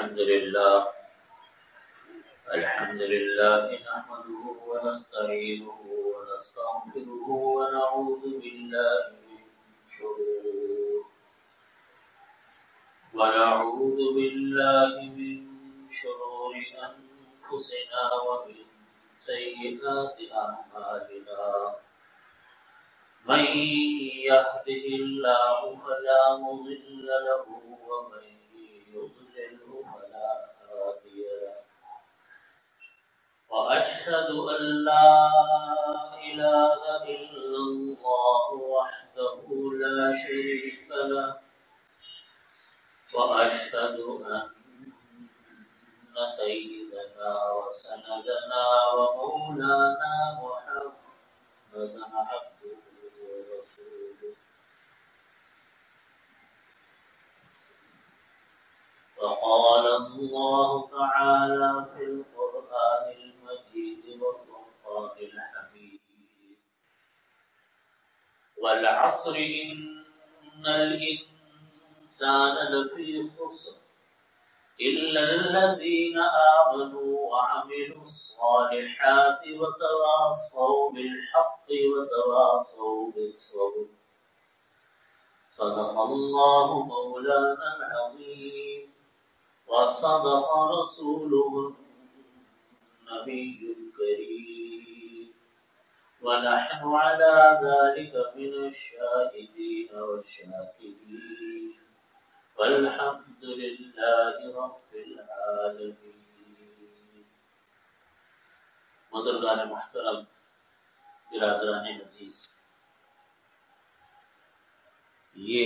الحمد لله نحمده ونستعينه ونستغفره ونعوذ بالله من شرور أنفسنا ومن سيئات أعمالنا من يهده الله فلا مضل له ومن يضلله فلا هادي له وأشهد أن لا إله إلا الله وحده لا شريك له وأشهد أن سيدنا وسندنا ومولانا محمدا عبده ورسوله وقال الله تعالى في القرآن المجيد والفرقان الحميد والعصر إن الإنسان لفي خسر إلا الذين آمنوا وعملوا الصالحات وتواصوا بالحق وتواصوا بالصبر صدق الله مولانا العظيم وصدق رسوله النبي الكريم ونحن على ذلك من الشاهدين والشاكرين والحمد لله رب العالمين. بزرگان محترم، برادران عزیز، یہ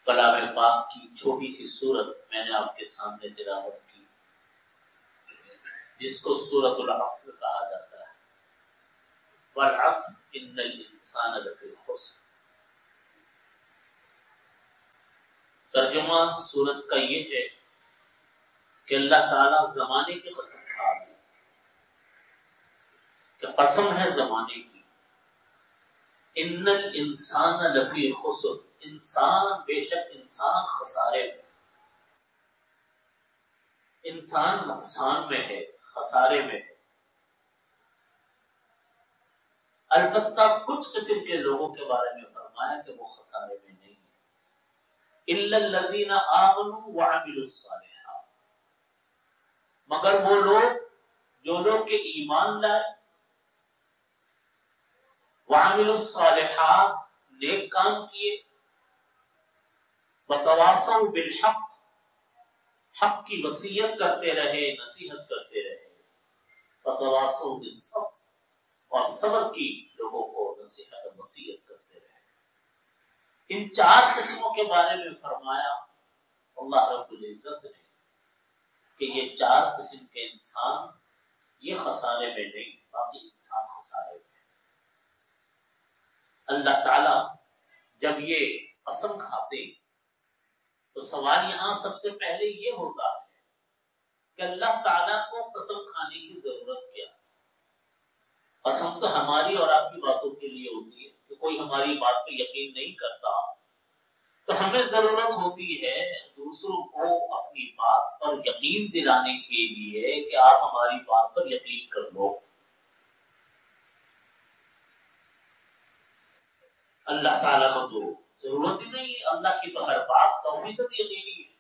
کلام پاک کی چھوٹی سی سورت میں نے آپ کے سامنے تلاوت کی، جس کو سورۃ العصر کہا جاتا ہے۔ والعصر ان الانسان لفی خسر۔ ترجمہ سورت کا یہ ہے کہ اللہ تعالیٰ زمانے کی قسم کھا رہے ہیں، کہ قسم ہے زمانے کی، ان الانسان لفی خسر، انسان بے شک انسان خسارے میں، انسان نقصان میں ہے، خسارے میں ہے۔ البتہ کچھ قسم کے لوگوں کے بارے میں فرمایا کہ وہ خسارے میں نہیں ہے، الا الذین آمنوا وعملوا الصالحات، مگر وہ لوگ جو لوگ کے ایمان لائے، وعملوا الصالحات، نیک کام کیے، وتواصوا بالحق، حق کی وصیت کرتے رہے، نصیحت کرتے رہے، وتواصوا بالصبر، اور صبر کی لوگوں کو نصیحت اور وصیت کرتے رہے۔ ان چار قسموں کے بارے میں فرمایا اللہ رب العزت نے کہ یہ چار قسم کے انسان یہ خسارے میں نہیں، باقی انسان خسارے میں۔ اللہ تعالی جب یہ قسم کھاتے تو سوال یہاں سب سے پہلے یہ ہوتا ہے کہ اللہ تعالیٰ کو قسم کھانے کی ضرورت کیا؟ قسم تو ہماری اور آپ کی باتوں کے لیے ہوتی ہے کہ کوئی ہماری بات پہ یقین نہیں کرتا تو ہمیں ضرورت ہوتی ہے دوسروں کو اپنی بات پر یقین دلانے کے لیے کہ آپ ہماری بات پر یقین کر لو۔ اللہ تعالیٰ کو تو ضرورت ہی نہیں ہے، اللہ کی ہر بات 100% یقینی ہے۔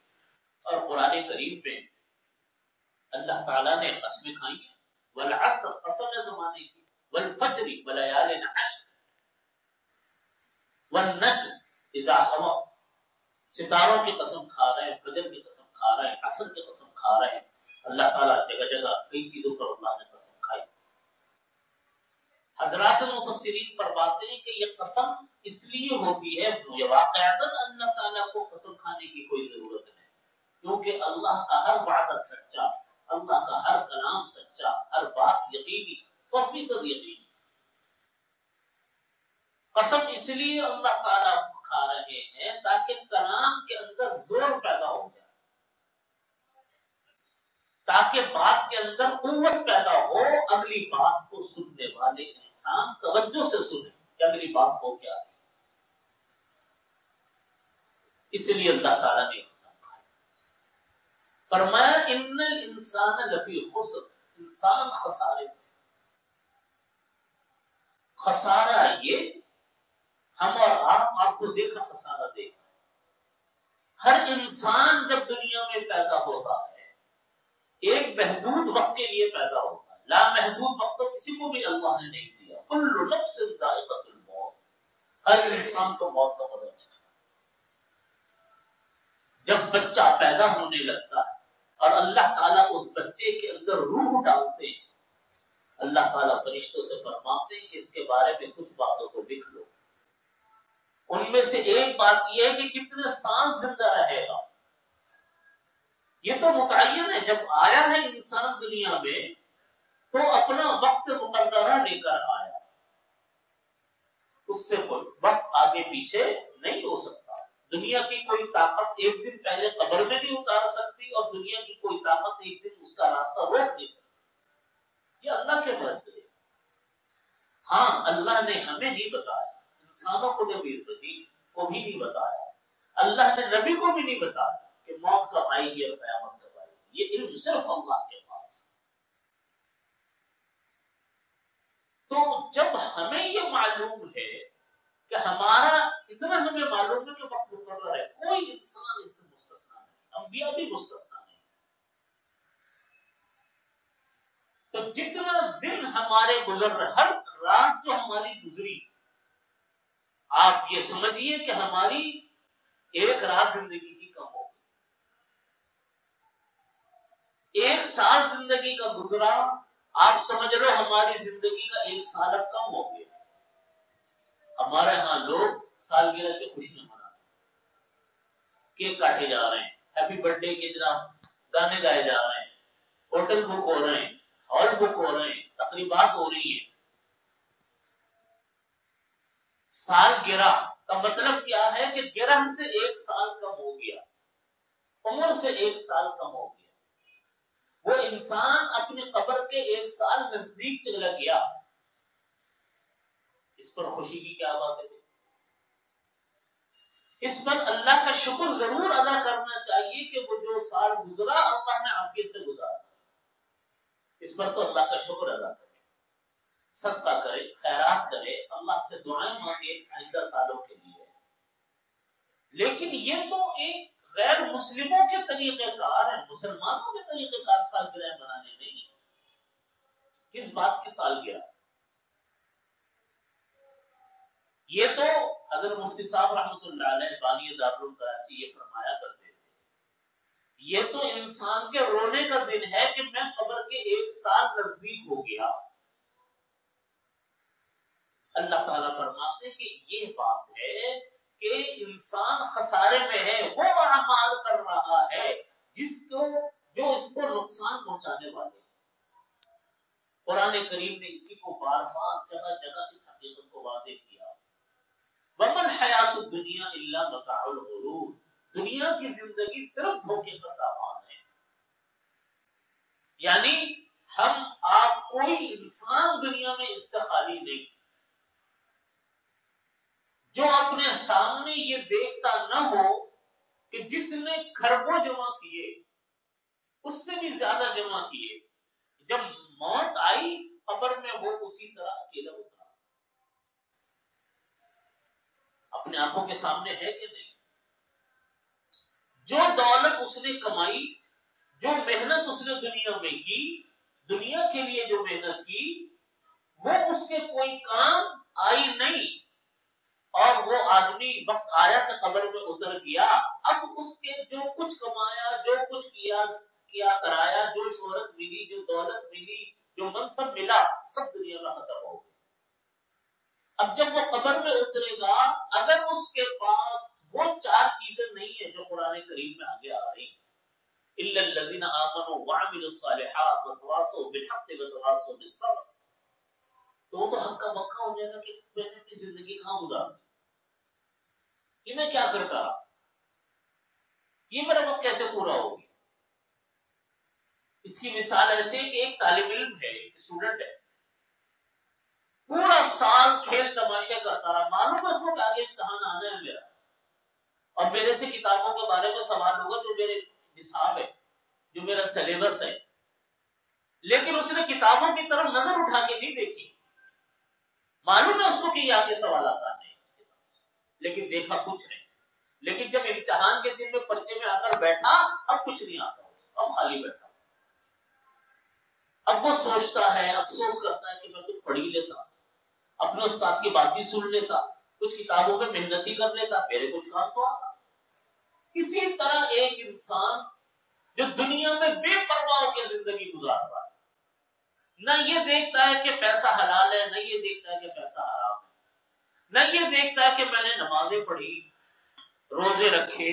اور قرآن کریم میں اللہ تعالیٰ نے قسمیں کھائی ہیں، والعصر، قسم ہے زمانے کی، والفجر وليال عشر، والنجم اذا هوى، ستاروں کی قسم کھا رہے ہیں، فجر کی قسم کھا رہے ہیں، عصر کی قسم کھا رہے ہیں۔ اللہ تعالیٰ جگہ جگہ کئی چیزوں پر اللہ نے قسم کھائی۔ حضرات المفسرین فرماتے ہیں کہ یہ قسم اس لیے ہوتی ہے، واقعتاً اللہ تعالیٰ کو قسم کھانے کی کوئی ضرورت نہیں، کیونکہ اللہ کا ہر وعدہ سچا، اللہ کا ہر کلام سچا، ہر بات یقینی، 100% یقینی۔ قسم اس لیے اللہ تعالیٰ کھا رہے ہیں تاکہ کلام کے اندر زور پیدا ہو جائے، تاکہ بات کے اندر قوت پیدا ہو، اگلی بات کو سننے والے انسان توجہ سے سنے کہ اگلی بات ہو کیا ہے۔ اس لیے اللہ تعالیٰ نے قسم کھائی، فرمایا ان الانسان لفی خسر، انسان خسارے، خسارہ یہ ہم اور آپ کو دیکھا خسارہ دیکھا. ہر انسان جب دنیا میں پیدا ہوتا ہے ایک محدود وقت کے لیے پیدا ہوتا ہے. لامحدود وقت تو کسی کو بھی اللہ نے نہیں دیا. کل نفس ذائقۃ الموت، ہر انسان کو موت کا مزہ چکھنا. جب بچہ پیدا ہونے لگتا ہے اور اللہ تعالیٰ اس بچے کے اندر روح ڈالتے ہیں، اللہ تعالیٰ فرشتوں سے فرماتے ہیں کہ اس کے بارے میں کچھ باتوں کو لکھ لو. ان میں سے ایک بات یہ ہے کہ کتنے سال زندہ رہے گا. یہ تو متعین ہے. جب آیا ہے انسان دنیا میں تو اپنا وقت مقررہ لے کر آیا، اس سے کوئی وقت آگے پیچھے نہیں ہو سکتا. دنیا کی کوئی طاقت ایک دن پہلے قبر میں نہیں اتار سکتی اور دنیا کی کوئی طاقت ایک دن اس کا راستہ روک نہیں سکتی. یہ اللہ کے فیصلے. ہاں اللہ نے ہمیں نہیں بتایا، انسانوں کو نبی کو بھی نہیں بتایا، اللہ نے نبی کو بھی نہیں بتایا کہ موت کب آئے گی اور قیامت کب آئے گی. یہ علم صرف اللہ کے پاس. تو جب ہمیں یہ معلوم ہے کہ ہمارا اتنا ہمیں معلوم ہے کہ وقت مقرر ہے، کوئی انسان اس سے مستثنا نہیں، انبیاء بھی مستثنا نہیں. تو جتنا دن ہمارے گزر رہے، ہر رات جو ہماری گزری، آپ یہ سمجھیے کہ ہماری ایک رات زندگی کی کم ہو گئی. ایک سال زندگی کا گزرا، آپ سمجھ رہے ہو ہماری زندگی کا ایک سال اب کم ہو گیا. ہمارے ہاں لوگ سالگرہ کی خوشیاں مناتے ہیں، کیک کاٹے جا رہے ہیں، ہیپی برتھ ڈے کے جناب گانے گائے جا رہے ہیں، ہوٹل بک ہو رہے ہیں، ہال بک ہو رہے ہیں، تقریبات ہو رہی ہیں. سال گرہ کا مطلب کیا ہے کہ گرہ سے ایک سال کم ہو گیا، عمر سے ایک سال کم ہو گیا. وہ انسان اپنے قبر کے ایک سال نزدیک چلا گیا. اس پر خوشی کی کیا بات ہے؟ اس پر اللہ کا شکر ضرور ادا کرنا چاہیے کہ وہ جو سال گزرا اللہ نے عافیت سے گزارا. اس پر تو اللہ کا شکر ادا کرے، صدقہ کرے، خیرات کرے، اللہ سے دعائیں مانگے آئندہ سالوں کے لیے. لیکن یہ تو ایک غیر مسلموں کے طریقہ کار ہے، مسلمانوں کے طریقہ کار سالگرہ منانے نہیں. کس بات کی سالگرہ؟ یہ تو حضرت مفتی صاحب رحمۃ اللہ علیہ بانی دارالعلوم کراچی یہ فرمایا کرتے تھے، یہ تو انسان کے رونے کا دن ہے کہ میں قبر کے ایک سال نزدیک ہو گیا. اللہ تعالیٰ فرماتے کہ یہ بات ہے کہ انسان خسارے میں ہے، وہ اعمال کر رہا ہے جو اس کو نقصان پہنچانے والے. قرآن کریم نے اسی کو بار بار جگہ جگہ اس حقیقت کو واضح کیا. وَمَا الْحَيَاةُ الدُّنْيَا إِلَّا مَتَاعُ الْغُرُورِ، دنیا کی زندگی صرف دھوکے کا سامان ہے. یعنی ہم آپ کوئی انسان دنیا میں اس سے خالی نہیں جو اپنے سامنے یہ دیکھتا نہ ہو کہ جس نے کھربوں جمع کیے اس سے بھی زیادہ جمع کیے، جب موت آئی قبر میں وہ اسی طرح اکیلا اترا. اپنے آنکھوں کے سامنے ہے کہ نہیں؟ جو دولت اس نے کمائی، جو محنت اس نے دنیا میں کی، دنیا کے لیے جو محنت کی، وہ اس کے کوئی کام آئی نہیں. اور وہ آدمی وقت آیا کہ قبر میں اتر گیا. اب اس کے جو کچھ کمایا، جو کچھ کیا کرایا، جو شہرت ملی، جو دولت ملی، جو منصب ملا، سب دنیا میں ختم ہو گیا. اب جب وہ قبر میں اترے گا، اگر اس کے پاس وہ چار چیزیں نہیں ہیں جو قرآن کریم میں آگے آ رہی، الا الذين امنوا وعملوا الصالحات وتواصوا بالحق وتواصوا بالصبر، تو وہ تو حق کا مکہ ہو جائے گا کہ میں نے اپنی زندگی کہاں گزاری، یہ میں کیا کرتا رہا، یہ میرا وقت کیسے پورا ہو گیا. اس کی مثال ایسے کہ ایک طالب علم ہے، ایک اسٹوڈنٹ ہے، پورا سال کھیل تماشے کرتا رہا. معلوم ہے اس کو کہ آگے امتحان آنا ہے میرا، اور میرے سے کتابوں کے بارے میں سوال ہوگا جو میرے نصاب ہے. جو میرا سلیبس ہے، لیکن اس نے کتابوں کی طرف نظر اٹھا کے نہیں دیکھی. معلوم ہے اس کو کہ یہ آگے سوالات آنے ہیں اس کے بعد، لیکن دیکھا کچھ نہیں. لیکن جب امتحان کے دن میں پرچے میں آ کر بیٹھا، اب کچھ نہیں آتا، اب خالی بیٹھا. اب وہ سوچتا ہے، افسوس کرتا ہے کہ میں کچھ پڑھ ہی لیتا، اپنے استاد کی بات ہی سن لیتا، کچھ کتابوں میں محنت ہی کر لیتا، میرے کچھ کام تو آتا. اسی طرح ایک انسان جو دنیا میں بے پرواہ ہو کے زندگی گزار رہا ہے، نہ یہ دیکھتا ہے کہ پیسہ حلال ہے، نہ یہ دیکھتا ہے کہ پیسہ حرام ہے، نہ یہ دیکھتا ہے کہ میں نے نمازیں پڑھی، روزے رکھے،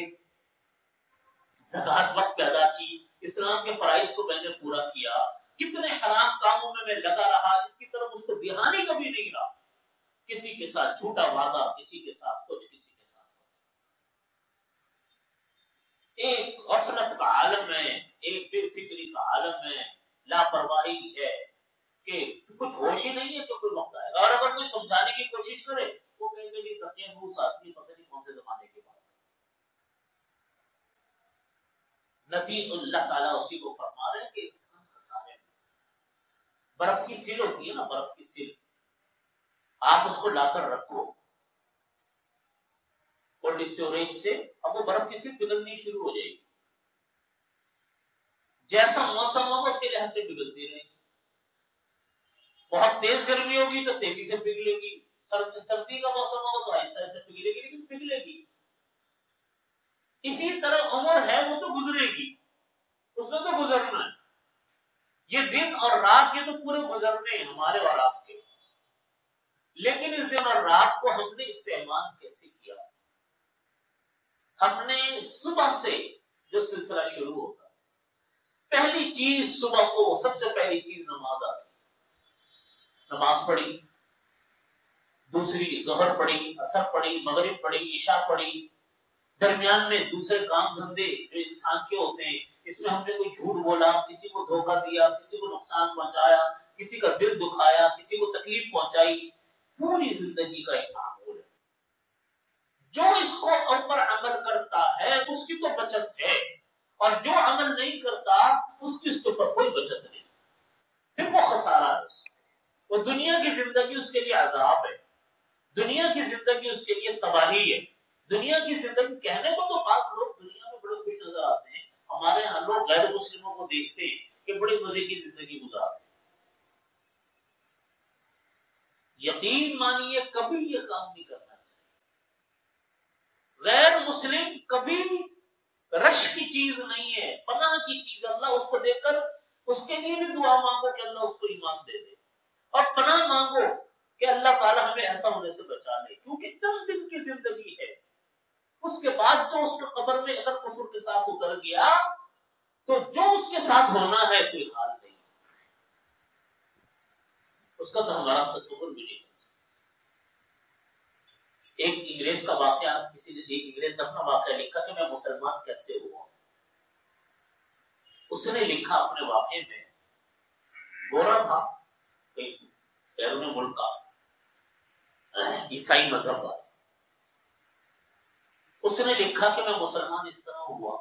زکات وقت پہ ادا کی، اسلام کے فرائض کو میں نے پورا کیا، کتنے حرام کاموں میں لگا رہا، اس کی طرف اس کو دھیان ہی کبھی نہیں رہا. کسی کے ساتھ جھوٹا وعدہ، کسی کے ساتھ کچھ، کسی کے ساتھ ایک غفلت کا عالم ہے، ایک بے فکری کا عالم ہے، لاپرواہی ہے کہ کچھ ہوش ہی نہیں ہے کہ کوئی وقت آئے گا. اور اگر کوئی سمجھانے کی کوشش کرے، وہ کہیں گے نہیں تقیہ نوس آدمی پتہ نہیں کون سے زمانے کے بعد. نتیجہ اللہ تعالیٰ اسی کو فرما رہے ہیں کہ انسان خسارے میں. برف کی سیل ہوتی ہے نا، برف کی سیل، آپ اس کو لا کر رکھو کولڈ اسٹوریج سے، اب وہ برف کی سیل پگھلنی شروع ہو جائے گی. جیسا موسم ہوگا اس کے لحاظ سے پگھلتی رہے گی. بہت تیز گرمی ہوگی تو تیزی سے پگھلے گی، سردی کا موسم ہوگا تو آہستہ آہستہ پگھلے گی، لیکن پگھلے گی. اسی طرح عمر ہے، وہ تو گزرے گی، اس میں تو گزرنا ہے. یہ دن اور رات یہ تو پورے گزرنے ہیں ہمارے اور آپ کے، لیکن اس دن اور رات کو ہم نے استعمال کیسے کیا؟ ہم نے صبح سے جو سلسلہ شروع ہوتا، پہلی چیز صبح کو سب سے پہلی چیز نماز آتی، نماز پڑھی، دوسری ظہر پڑھی، عصر پڑھی، مغرب پڑھی، عشاء پڑھی. درمیان میں دوسرے کام دھندے جو انسان کے ہوتے ہیں، اس میں ہم نے کوئی جھوٹ بولا، کسی کو دھوکہ دیا، کسی کو نقصان پہنچایا، کسی کا دل دکھایا، کسی کو تکلیف پہنچائی، پوری زندگی کا ایک معمول ہے. جو اس کو اوپر عمل کرتا ہے اس کی تو بچت ہے، اور جو عمل نہیں کرتا اس کی اس کے اوپر کوئی بچت نہیں، پھر وہ خسارہ ہے. وہ دنیا کی زندگی اس کے لیے عذاب ہے، دنیا کی زندگی اس کے لیے تباہی ہے. دنیا کی زندگی کہنے کو تو بعض لوگ دنیا میں بڑے خوش نظر آتے ہیں، ہمارے ہاں لوگ غیر مسلموں کو دیکھتے ہیں کہ بڑے مزے کی زندگی گزارتے ہیں. یقین مانیے کبھی یہ کام نہیں کرنا چاہیے. غیر مسلم کبھی رش کی چیز نہیں ہے، پناہ کی چیز. اللہ اس کو دیکھ کر اس کے لیے بھی دعا مانگو کہ اللہ اس کو ایمان دے دے، اور پناہ مانگو کہ اللہ تعالی ہمیں ایسا ہونے سے بچا لے، کیونکہ چند دن کی زندگی ہے. اس کے بعد جو اس کے قبر میں اگر کفر کے ساتھ اتر گیا تو جو اس کے ساتھ ہونا ہے کوئی حال نہیں، اس کا تو ہمارا تصور بھی نہیں کر سکتا. ایک انگریز کا واقعہ، کسی نے ایک انگریز نے اپنا واقعہ لکھا کہ میں مسلمان کیسے ہوا. اس نے لکھا اپنے واقعے میں، گورا تھا، کہیں بیرون ملک کا، عیسائی مذہب کا. اس نے لکھا کہ میں مسلمان اس طرح ہوا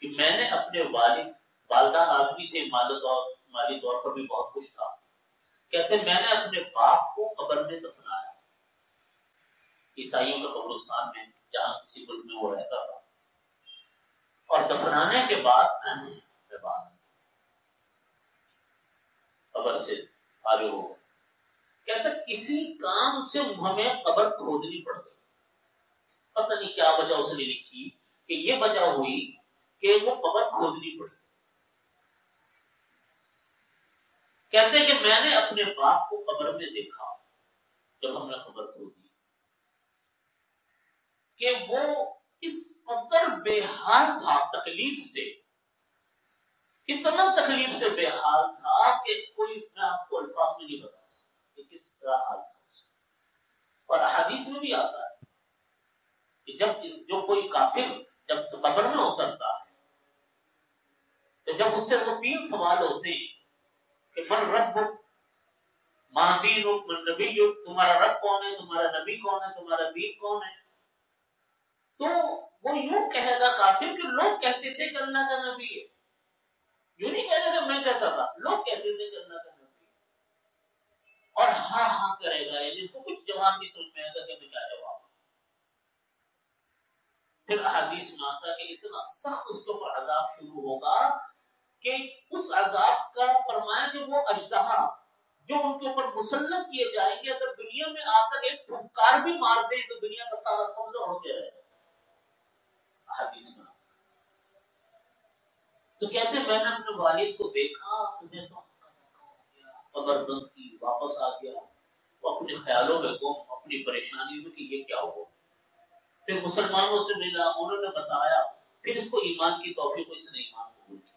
کہ میں نے اپنے والدان آدمی تھے، مالی طور پر بھی بہت کچھ تھا. کہتے میں نے اپنے باپ کو قبر میں دفنایا، عیسائیوں کے قبرستان میں جہاں کسی ملک میں وہ رہتا تھا، اور دفنانے کے بعد میں باہر قبر سے آگے ہو. کہتا کسی کام سے ہمیں قبر کھودنی پڑ گئی، پتہ نہیں کیا وجہ اس نے لکھی کہ یہ وجہ ہوئی کہ وہ قبر کھودنی پڑی. کہتے کہ میں نے اپنے باپ کو قبر میں دیکھا جب ہم نے قبر کھودی کہ وہ اس قدر بے حال تھا، تکلیف سے اتنا تکلیف سے بے حال تھا کہ کوئی میں آپ کو الفاظ میں نہیں بتا سکتا کہ کس طرح حال تھا. اور حدیث میں بھی آتا ہے کہ جب جو کوئی کافر جب قبر میں اترتا ہے تو جب اس سے وہ 3 سوال ہوتے ہیں کہ من رب، ماں دین، من نبی، تمہارا رب کون ہے، تمہارا نبی کون ہے، تمہارا دین کون ہے. تو وہ یوں کہے گا کافر کہ لوگ کہتے تھے کہ اللہ کا نبی ہے، یوں نہیں کہہ رہے میں کہتا تھا، لوگ کہتے تھے کہ اللہ کا نبی اور ہاں ہاں کرے گا، یعنی اس کو کچھ جواب نہیں سمجھ میں آئے گا کہ میں کیا جواب. پھر احادیث میں آتا ہے کہ اتنا سخت اس کے اوپر عذاب شروع ہوگا کہ اس عذاب کا فرمایا کہ وہ اژدہا جو ان کے اوپر مسلط کیے جائیں گے اگر دنیا میں آ کر ایک پھنکار بھی مار دیں تو دنیا کا سارا سبزہ ہو کے رہے گا. حدیث میں تو کہتے ہیں میں نے اپنے والد کو دیکھا، مجھے تو قبر بند کی، واپس آ گیا، وہ اپنے خیالوں میں گم، اپنی پریشانی میں کہ یہ کیا ہوا. پھر مسلمانوں سے ملا، انہوں نے بتایا، پھر اس کو ایمان کی توفیق، اس نے ایمان قبول کیا.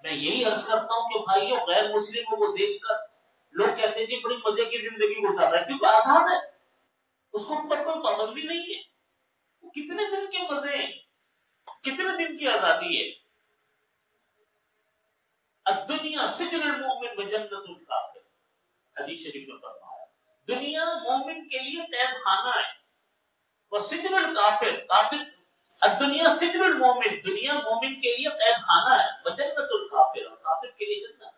میں یہی عرض کرتا ہوں کہ بھائیوں غیر مسلموں کو دیکھ کر لوگ کہتے ہیں کہ بڑی مزے کی زندگی گزار رہا ہے، کیونکہ آزاد ہے، اس کو اوپر کوئی پابندی نہیں ہے. کتنے دن کے مزے ہیں، کتنے دن کی آزادی ہے. الدنیا سجن المؤمن وجنت الکافر، حدیث شریف میں فرمایا دنیا مومن کے لیے قید خانہ ہے، وہ سجن الکافر، کافر الدنیا سجن المومن، دنیا مومن کے لیے قید خانہ ہے، وجنت الکافر، اور کافر کے لیے جنت.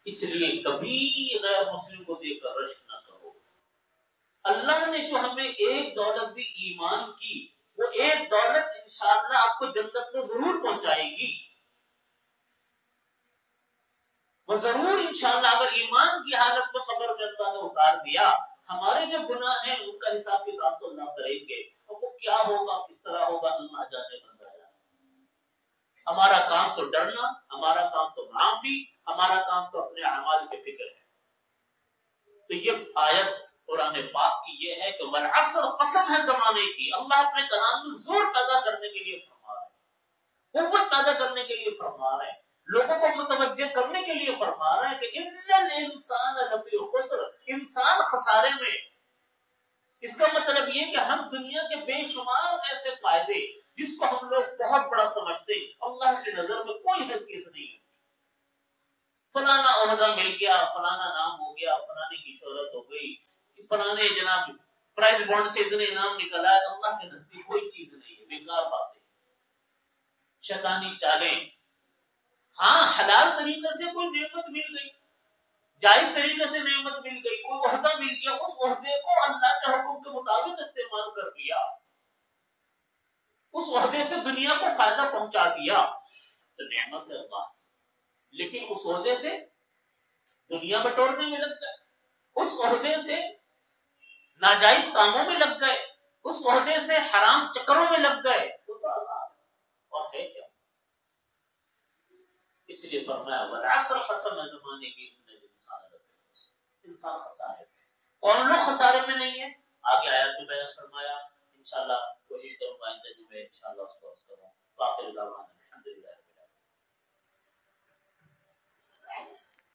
اس لیے کبھی غیر مسلم کو دیکھ کر رشک نہ کرو. اللہ نے جو ہمیں ایک دولت دی ایمان کی، وہ ایک دولت انشاءاللہ آپ کو جنت میں ضرور پہنچائے گی. وہ ضرور انشاءاللہ اگر ایمان کی حالت میں قبر میں اللہ نے اتار دیا، ہمارے جو گناہ ہیں ان کا حساب کتاب تو اللہ کریں گے، اور وہ کیا ہوگا کس طرح ہوگا اللہ جانے بندہ جانے. ہمارا کام تو ڈرنا، ہمارا کام تو معافی، ہمارا کام تو اپنے اعمال کی فکر ہے. تو یہ آیت قرآن پاک کی یہ ہے کہ والعصر، قسم ہے زمانے کی. اللہ اپنے کلام میں زور پیدا کرنے کے لیے فرما رہے ہیں، قوت پیدا کرنے کے لیے فرما رہے ہیں، لوگوں کو متوجہ کرنے کے لیے فرما رہے ہیں کہ ان الانسان لفی خسر، انسان خسارے میں. اس کا مطلب یہ کہ ہم دنیا کے بے شمار ایسے فائدے جس کو ہم لوگ بہت بڑا سمجھتے ہیں، اللہ کی نظر میں کوئی حیثیت نہیں ہے. فلانا عہدہ مل گیا، فلانا نام ہو گیا، فلانے کی شہرت ہو گئی، فلانے جناب پرائز بانڈ سے اتنے انعام نکلا ہے، اللہ کے نزدیک کوئی چیز نہیں ہے، بیکار باتیں، شیطانی چالیں. ہاں حلال طریقے سے کوئی نعمت مل گئی، جائز طریقے سے نعمت مل گئی، کوئی عہدہ مل گیا، اس عہدے کو اللہ کے حکم کے مطابق استعمال کر لیا، اس عہدے سے دنیا کو فائدہ پہنچا دیا تو نعمت ہے اللہ. لیکن اس عہدے سے دنیا بٹورنے میں لگ گئے، اس عہدے سے ناجائز کاموں میں لگ گئے، اس عہدے سے حرام چکروں میں لگ گئے، وہ تو عذاب ہے اور ہے کیا. اس لیے فرمایا والعصر، قسم ہے زمانے کی، انسان خسارے میں. کون لوگ خسارے میں نہیں ہے؟ آگے آیات میں بیان فرمایا. انشاءاللہ کوشش کروں گا آئندہ جمعے انشاءاللہ اس کو